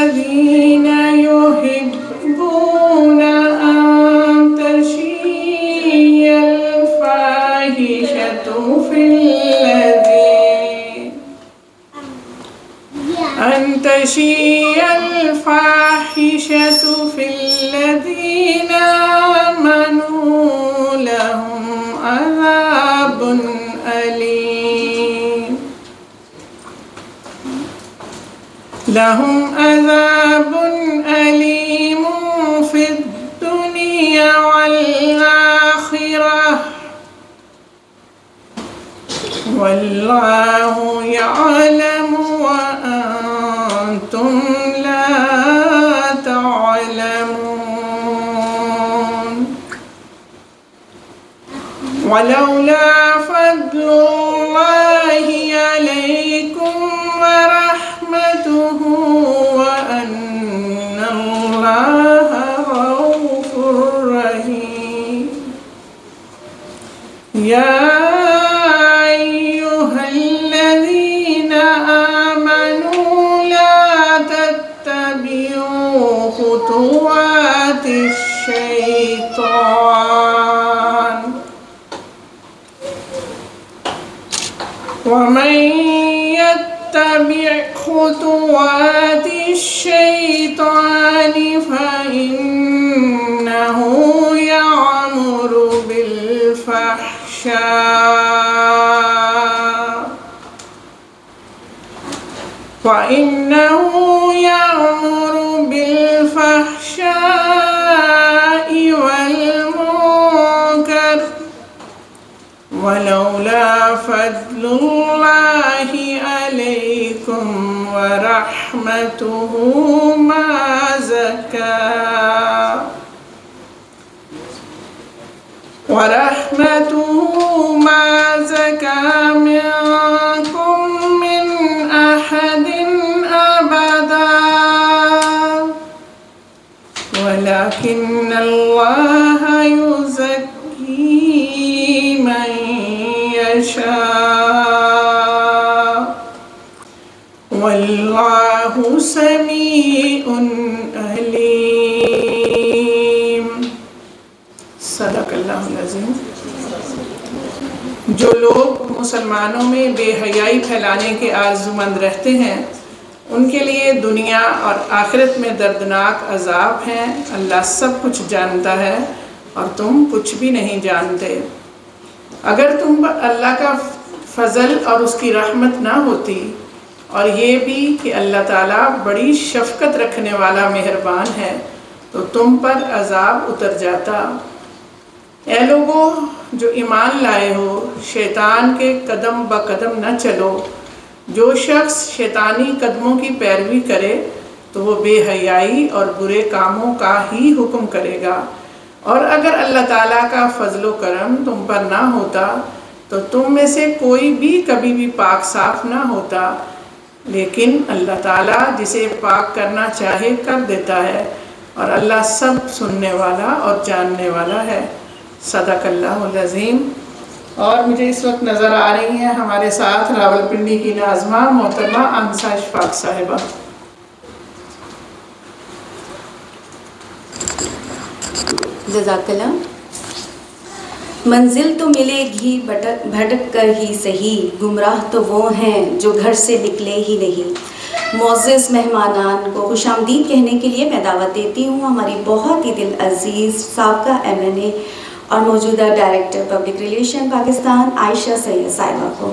الذين يحبون أن تشيع الفاحشة في الذين آمنوا لهم عذاب أليم. لهم عذاب أليم في الدنيا والآخرة والله يعلم وأنتم لا تعلمون. ولولا فضل الله عليكم ورحمته وأن الله رؤوف رحيم. يا أيها الذين آمنوا لا تتبعوا خطوات الشيطان ومن يتبع خطوات الشيطان فإنه يأمر بالفحشاء والمنكر ولولا فضل الله عليكم ورحمته ما زكى منكم من أحد أبدا ولكن الله يزكي من يشاء والله سميع عليم। सदक़ल्लाहुल अज़ीम। जो लोग मुसलमानों में बेहयाई फैलाने के आरज़ूमंद रहते हैं उनके लिए दुनिया और आखिरत में दर्दनाक अज़ाब हैं। अल्लाह सब कुछ जानता है और तुम कुछ भी नहीं जानते। अगर तुम अल्लाह का फ़ज़ल और उसकी रहमत ना होती और ये भी कि अल्लाह ताला बड़ी शफ़क़त रखने वाला मेहरबान है तो तुम पर अज़ाब उतर जाता। ऐ लोगों जो ईमान लाए हो, शैतान के कदम ब कदम न चलो। जो शख्स शैतानी कदमों की पैरवी करे तो वो बेहयाई और बुरे कामों का ही हुक्म करेगा। और अगर अल्लाह ताला का फ़ज़ल व करम तुम पर ना होता तो तुम में से कोई भी कभी भी पाक साफ ना होता। लेकिन अल्लाह ताला जिसे पाक करना चाहे कर देता है और अल्लाह सब सुनने वाला और जानने वाला है। सदक़ल्लाहुल अज़ीम। और मुझे इस वक्त नज़र आ रही हैं हमारे साथ रावलपिंडी की नाज़मा मोहतरमा आंसा इशफाक साहिबा। जज़ाकल्लाह। मंजिल तो मिलेगी भटक कर ही सही, गुमराह तो वो हैं जो घर से निकले ही नहीं। मोअज़्ज़िज़ मेहमानान को खुशामदीद कहने के लिए मैं दावत देती हूँ हमारी बहुत ही दिल अज़ीज़ साबका MNA और मौजूदा डायरेक्टर पब्लिक रिलेशन पाकिस्तान आयशा सैयद साहिबा को।